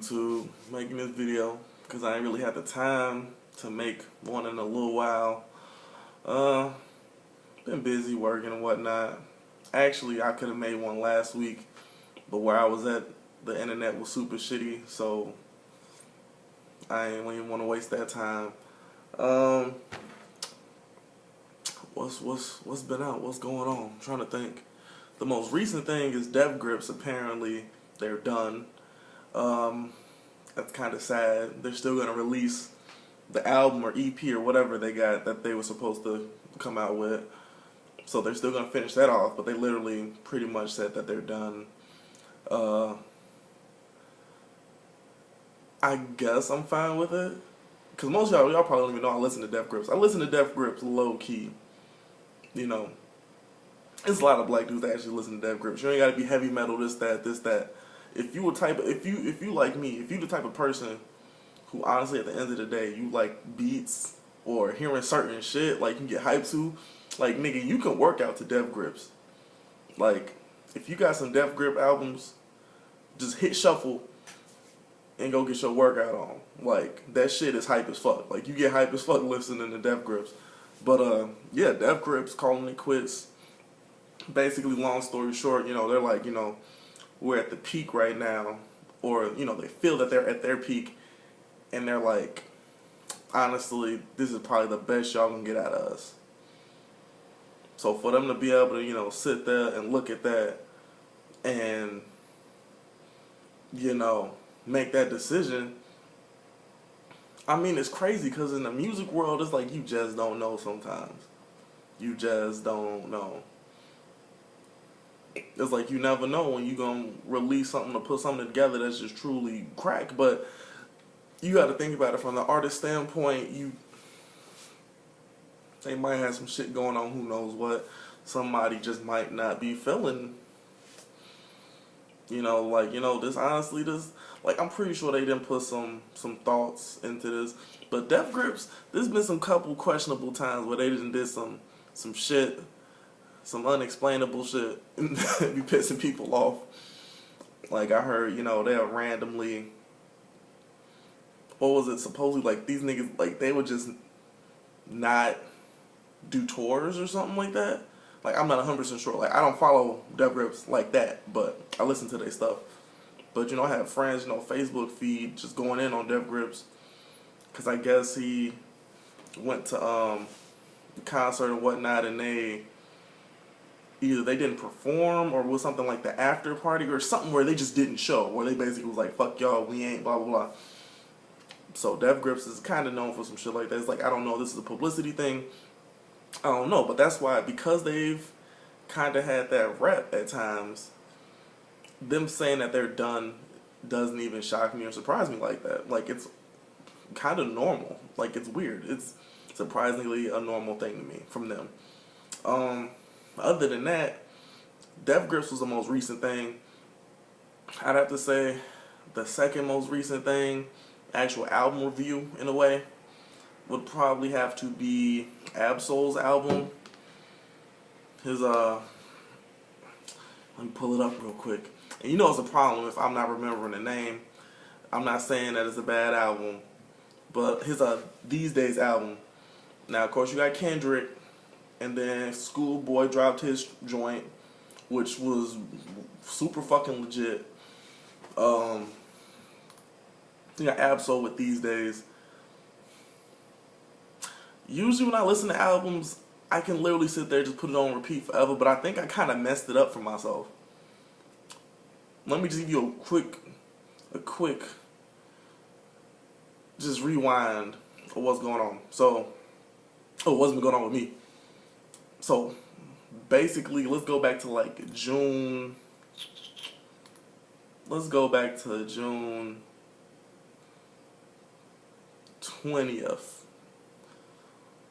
YouTube making this video because I ain't really had the time to make one in a little while. Been busy working and whatnot. Actually, I could have made one last week, but where I was at, the internet was super shitty, so I ain't even want to waste that time. What's been out? What's going on? I'm trying to think. The most recent thing is Def Grips. Apparently, they're done. That's kind of sad. They're still gonna release the album or EP or whatever they got that they were supposed to come out with. So they're still gonna finish that off, but they literally pretty much said that they're done. I guess I'm fine with it. Because most of y'all probably don't even know I listen to Def Grips. I listen to Def Grips low key. You know, it's a lot of black dudes that actually listen to Def Grips. You ain't gotta be heavy metal, this, that. If you like me, if you the type of person who honestly at the end of the day, you like beats or hearing certain shit, like you get hyped to, like nigga, you can work out to Def Grips. Like, if you got some Def Grip albums, just hit shuffle and go get your workout on. Like, that shit is hype as fuck. Like, you get hype as fuck listening to Def Grips. But, yeah, Def Grips calling it quits. Basically, long story short, you know, they're like, you know, we're at the peak right now. Or, you know, they feel that they're at their peak. And they're like, honestly, this is probably the best y'all gonna get out of us. So for them to be able to, you know, sit there and look at that and, you know, make that decision, I mean, it's crazy because in the music world, it's like you just don't know sometimes. You just don't know. It's like you never know when you're going to release something or put something together that's just truly crack. But you got to think about it from the artist standpoint. They might have some shit going on, who knows what. Somebody just might not be feeling, you know, like, you know, this, like, I'm pretty sure they didn't put some thoughts into this. But Def Grips, there's been some couple questionable times where they did some shit, some unexplainable shit, and be pissing people off. Like, I heard, you know, they'll randomly, what was it, supposedly, like, these niggas, like, they would just not do tours or something like that. Like, I'm not 100% sure. Like, I don't follow Def Grips like that, but I listen to their stuff. But, you know, I have friends, you know, Facebook feed just going in on Def Grips. Because I guess he went to the concert and whatnot, and either they didn't perform or was something like the after party or something where they just didn't show. Where they basically was like, fuck y'all, we ain't, blah, blah, blah. So Def Grips is kind of known for some shit like that. It's like, I don't know, this is a publicity thing. I don't know, but that's why, because they've kind of had that rep at times, them saying that they're done doesn't even shock me or surprise me like that. Like, it's kind of normal. Like, it's weird. It's surprisingly a normal thing to me from them. Other than that, Def Grips was the most recent thing. I'd have to say the second most recent thing, actual album review in a way, would probably have to be Ab-Soul's album. His, let me pull it up real quick. And you know it's a problem if I'm not remembering the name. I'm not saying that it's a bad album, but his, These Days album. Now, of course, you got Kendrick, and then Schoolboy dropped his joint, which was super fucking legit. You got Ab-Soul with These Days. Usually when I listen to albums, I can literally sit there and just put it on repeat forever, but I think I kind of messed it up for myself. Let me just give you a quick just rewind of what's going on. So, what's been going on with me. So, basically, let's go back to like June. Let's go back to June 20th.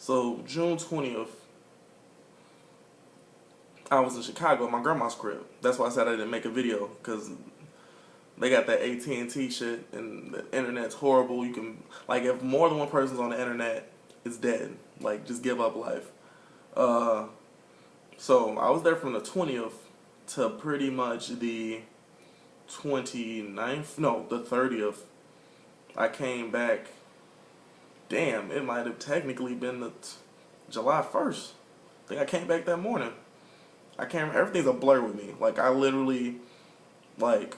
So, June 20th, I was in Chicago at my grandma's crib. That's why I said I didn't make a video, because they got that AT&T shit, and the internet's horrible. You can, like, if more than one person's on the internet, it's dead. Like, just give up life. So, I was there from the 20th to pretty much the 29th, no, the 30th. I came back. Damn, it might have technically been the July 1st. I think I came back that morning. I can't. Everything's a blur with me. Like I literally, like,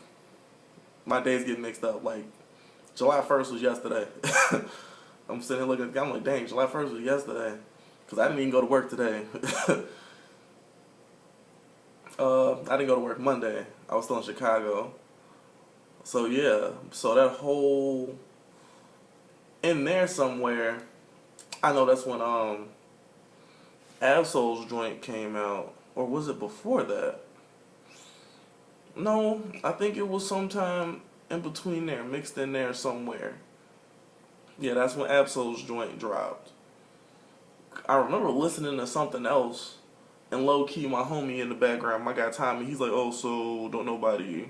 my days get mixed up. Like July 1st was yesterday. I'm sitting here looking. I'm like, dang, July 1st was yesterday, because I didn't even go to work today. I didn't go to work Monday. I was still in Chicago. So yeah, so that whole in there somewhere, I know that's when Absol's joint came out, or was it before that? No, I think it was sometime in between there, mixed in there somewhere. Yeah, that's when Absol's joint dropped. I remember listening to something else, and low key, my homie in the background, my guy Tommy, he's like, "Oh, so don't nobody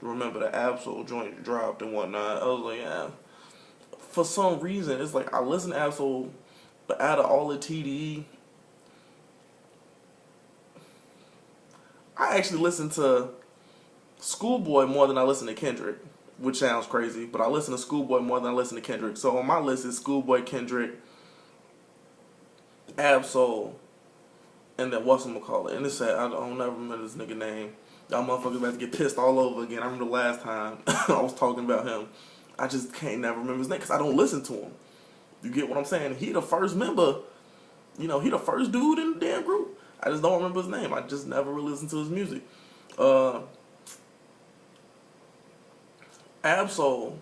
remember the Absol joint dropped and whatnot?" I was like, "Yeah." For some reason, it's like I listen to Absol, but out of all the TDE, I actually listen to Schoolboy more than I listen to Kendrick, which sounds crazy, but I listen to Schoolboy more than I listen to Kendrick. So on my list is Schoolboy, Kendrick, Absol, and then whatchamacallit. And it's sad, I don't ever remember this nigga name. Y'all motherfuckers about to get pissed all over again. I remember the last time I was talking about him. I just can't never remember his name because I don't listen to him. You get what I'm saying? He the first member, he the first dude in the damn group. I just don't remember his name. I just never really listened to his music. Absol,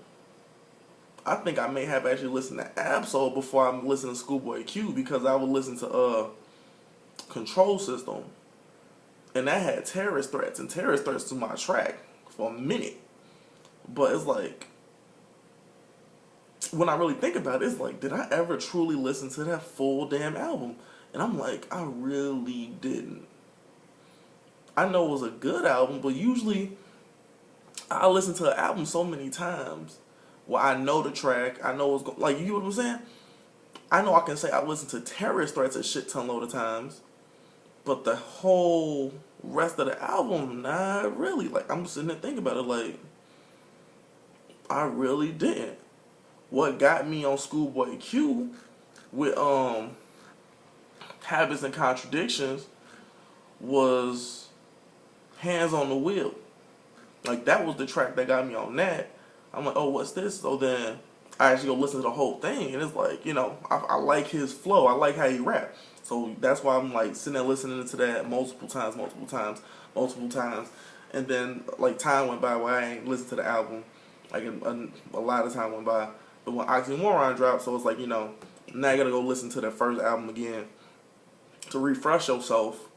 I think I may have actually listened to Absol before I listened to Schoolboy Q, because I would listen to Control System, and that had terrorist threats, and terrorist threats to my track for a minute. But it's like, when I really think about it, it's like, did I ever truly listen to that full damn album? And I'm like, I really didn't. I know it was a good album, but usually I listen to an album so many times where I know the track, I know what's going, like, you know what I'm saying? I know I can say I listened to Terrorist Threats a shit ton load of times, but the whole rest of the album, not really. Like, I'm sitting there thinking about it, like, I really didn't. What got me on Schoolboy Q with Habits and Contradictions was Hands on the Wheel. Like, that was the track that got me on that. I'm like, oh, what's this? So then I actually go listen to the whole thing, and it's like, I like his flow. I like how he rap. So that's why I'm like sitting there listening to that multiple times. And then, like, time went by where I ain't listened to the album. Like, a lot of time went by. But when Oxymoron dropped, so it's like, now you gotta go listen to the first album again to refresh yourself.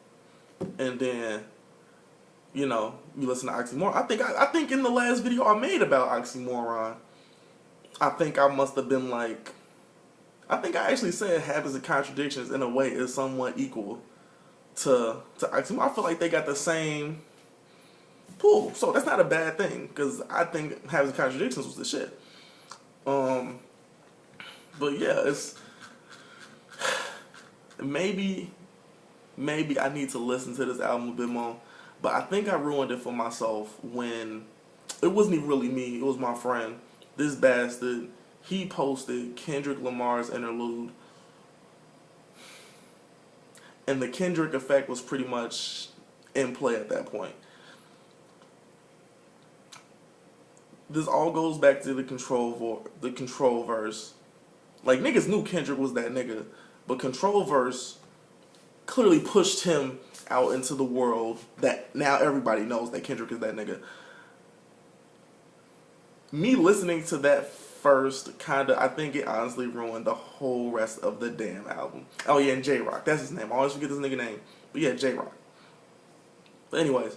And then, you listen to Oxymoron. I think in the last video I made about Oxymoron, I think I must have been like, I think I actually said Habits and Contradictions in a way is somewhat equal to Oxymoron. I feel like they got the same pull, so that's not a bad thing, because I think Habits and Contradictions was the shit. But yeah, it's maybe I need to listen to this album a bit more. But I think I ruined it for myself when it wasn't even really me. It was my friend, this bastard. He posted Kendrick Lamar's interlude, and the Kendrick effect was pretty much in play at that point. This all goes back to the control verse. Like, niggas knew Kendrick was that nigga, but control verse clearly pushed him out into the world that now everybody knows that Kendrick is that nigga. Me listening to that first, I think it honestly ruined the whole rest of the damn album. Oh yeah, and J-Rock, that's his name. I always forget this nigga name. But yeah, J-Rock. But anyways,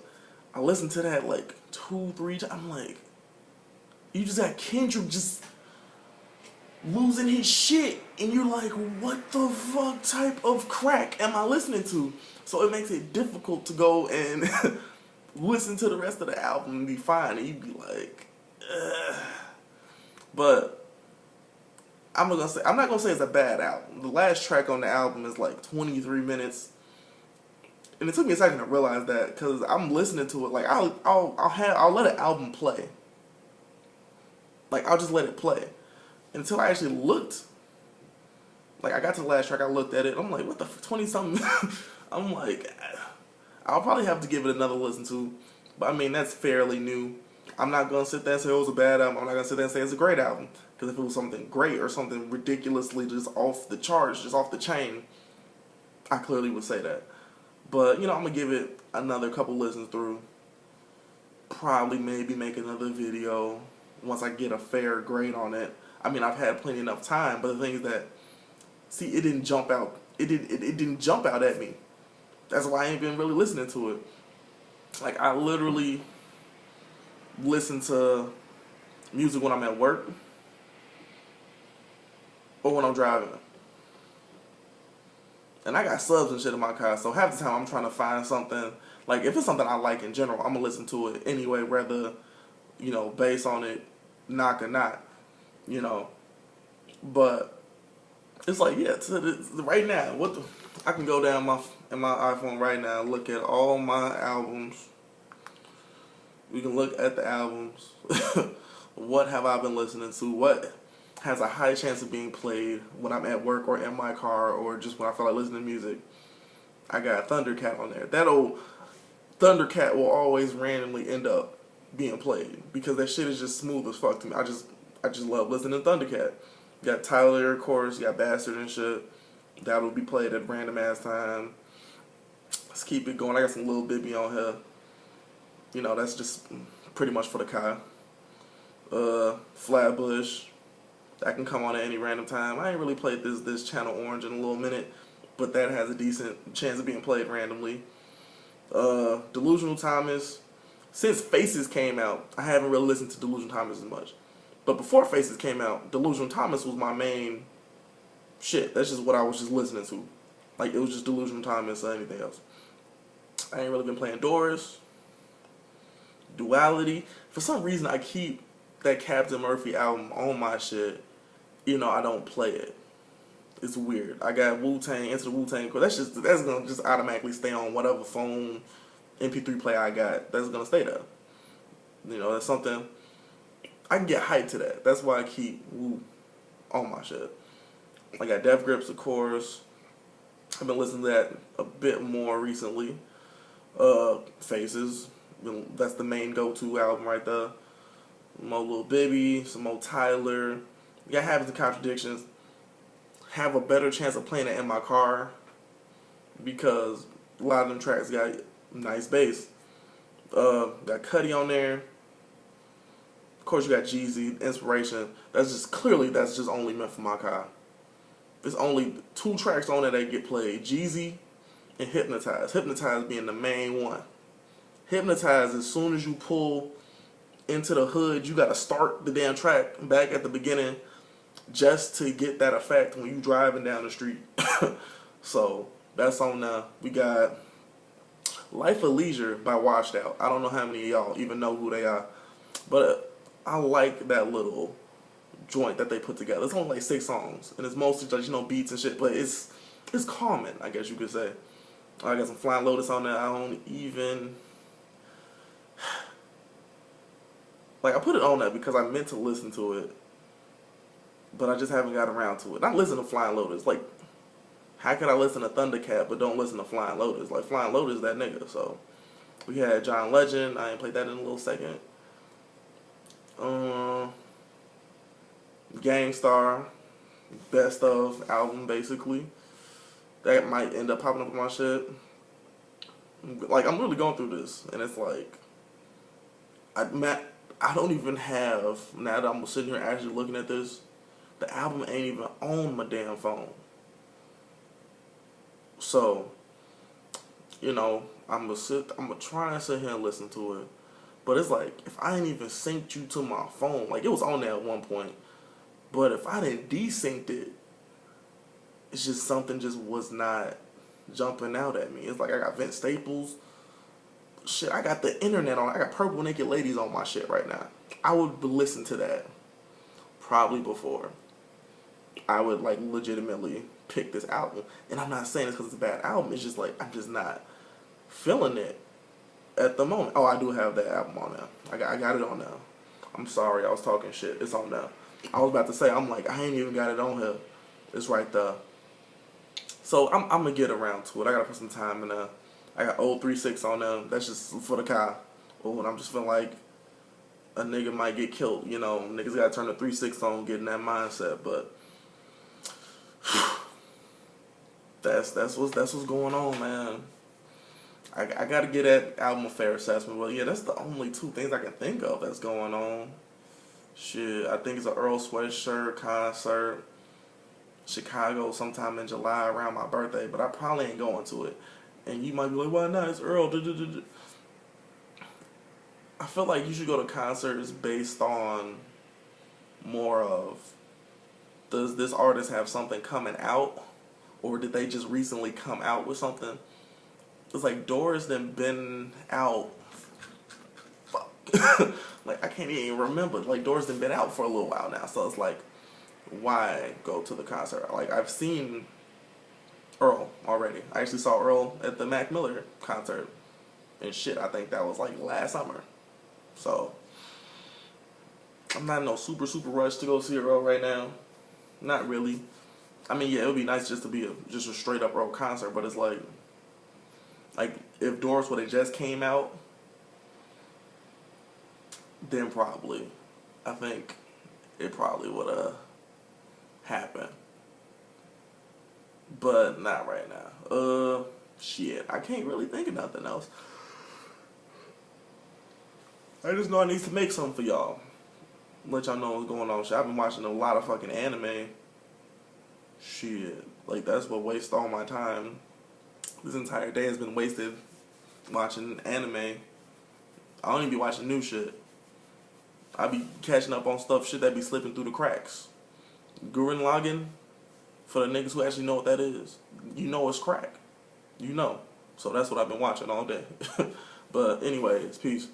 I listened to that like 2-3 times. I'm like, you just got Kendrick just losing his shit, and you're like, what the fuck type of crack am I listening to? So it makes it difficult to go and listen to the rest of the album and be fine, and you'd be like, ugh. But I'm not gonna say it's a bad album. The last track on the album is like 23 minutes. and it took me a second to realize that because I'm listening to it. Like I'll let an album play. Like I'll just let it play until I actually looked. Like I got to the last track, I looked at it. I'm like, what the 20 something? I'm like, I'll probably have to give it another listen to. But I mean, that's fairly new. I'm not gonna sit there and say it was a bad album. I'm not gonna sit there and say it's a great album. Because if it was something great or something ridiculously just off the charts, just off the chain, I clearly would say that. But, you know, I'm going to give it another couple listens through. Probably maybe make another video once I get a fair grade on it. I mean, I've had plenty enough time, but the thing is that, see, it didn't jump out. It didn't jump out at me. That's why I ain't been really listening to it. Like, I literally listen to music when I'm at work or when I'm driving. And I got subs and shit in my car, so half the time I'm trying to find something. Like, if it's something I like in general, I'm going to listen to it anyway, whether, you know, based on it, knock or not, you know. But it's like, yeah, right now, I can go down in my iPhone right now and look at all my albums. We can look at the albums. What have I been listening to? What has a high chance of being played when I'm at work or in my car or just when I feel like listening to music? I got Thundercat on there. That old Thundercat will always randomly end up being played because that shit is just smooth as fuck to me. I just love listening to Thundercat. You got Tyler, of course. You got Bastard and shit. That will be played at random ass time. Let's keep it going. I got some Lil Bibby on here. You know, that's just pretty much for the car. Flatbush. That can come on at any random time. I ain't really played this Channel Orange in a little minute, but that has a decent chance of being played randomly. Delusional Thomas. Since Faces came out, I haven't really listened to Delusional Thomas as much. But before Faces came out, Delusional Thomas was my main shit. That's just what I was just listening to. Like, it was just Delusional Thomas or anything else. I ain't really been playing Doris. Duality. For some reason, I keep that Captain Murphy album on my shit. You know, I don't play it. It's weird. I got Wu-Tang, Into the Wu-Tang. That's gonna just automatically stay on whatever phone MP3 player I got. That's gonna stay there. You know, that's something I can get hyped to that. That's why I keep Wu on my shit. I got Death Grips, of course. I've been listening to that a bit more recently. Faces. That's the main go-to album right there. More Lil Bibby, some more Tyler. You got Habits and Contradictions. Have a better chance of playing it in my car because a lot of them tracks got nice bass. Got Cudi on there. Of course, you got Jeezy, Inspiration. That's just only meant for my car. There's only 2 tracks on there that get played: Jeezy and Hypnotize. Hypnotize being the main one. Hypnotize, as soon as you pull into the hood, you gotta start the damn track back at the beginning just to get that effect when you driving down the street. So that's on now. We got Life of Leisure by Washed Out. I don't know how many of y'all even know who they are, but I like that little joint that they put together. It's only like 6 songs, and it's mostly just, you know, beats and shit, but it's calming, I guess you could say. I got some Flying Lotus on there. I don't even... Like, I put it on there because I meant to listen to it, but I just haven't got around to it. I listen to Flying Lotus. Like, how can I listen to Thundercat but don't listen to Flying Lotus? Like, Flying Lotus, that nigga. So, we had John Legend. I ain't played that in a little second. Gangstar, best of album, basically. That might end up popping up on my shit. Like, I'm really going through this, and it's like, I don't even have, now that I'm sitting here actually looking at this, the album ain't even on my damn phone. So, you know, I'm gonna try and sit here and listen to it. But it's like, if I ain't even synced you to my phone, like, it was on there at one point, but if I didn't desynced it, it's just something just was not jumping out at me. It's like I got Vince Staples. Shit, I got the internet on. I got Purple Naked Ladies on my shit right now. I would listen to that probably before I would, like, legitimately pick this album. And I'm not saying it's because it's a bad album. It's just like, I'm just not feeling it at the moment. Oh, I do have that album on now. I got it on now. I'm sorry, I was talking shit. It's on now. I was about to say, I'm like, I ain't even got it on here. It's right there. So I'm gonna get around to it. I gotta put some time in there. I got old 3-6 on there. That's just for the car. Oh, and I'm just feeling like a nigga might get killed. You know, niggas gotta turn the 3-6 on, get in that mindset. But that's what's going on, man. I gotta get that album a fair assessment. Well, yeah, that's the only two things I can think of that's going on. Shit, I think it's an Earl Sweatshirt concert, Chicago sometime in July around my birthday, but I probably ain't going to it. And you might be like, why not? It's Earl. I feel like you should go to concerts based on more of, does this artist have something coming out, or did they just recently come out with something? It's like Doris done been out. Fuck. Like, I can't even remember. Like, Doris done been out for a little while now, so it's like, why go to the concert? Like, I've seen Earl already. I actually saw Earl at the Mac Miller concert. And shit, I think that was like last summer. So, I'm not in no super rush to go see Earl right now. Not really. I mean, yeah, it would be nice just to be just a straight up Earl concert, but it's like if Doris would have just came out, then probably, I think it probably would have happened. But not right now. Shit, I can't really think of nothing else. I just know I need to make something for y'all. Let y'all know what's going on. Shit, I've been watching a lot of fucking anime. Shit, like that's what wastes all my time. This entire day has been wasted watching anime. I don't even be watching new shit. I be catching up on shit that be slipping through the cracks. Gurren Lagann, for the niggas who actually know what that is, you know it's crack. You know. So that's what I've been watching all day. But anyways, peace.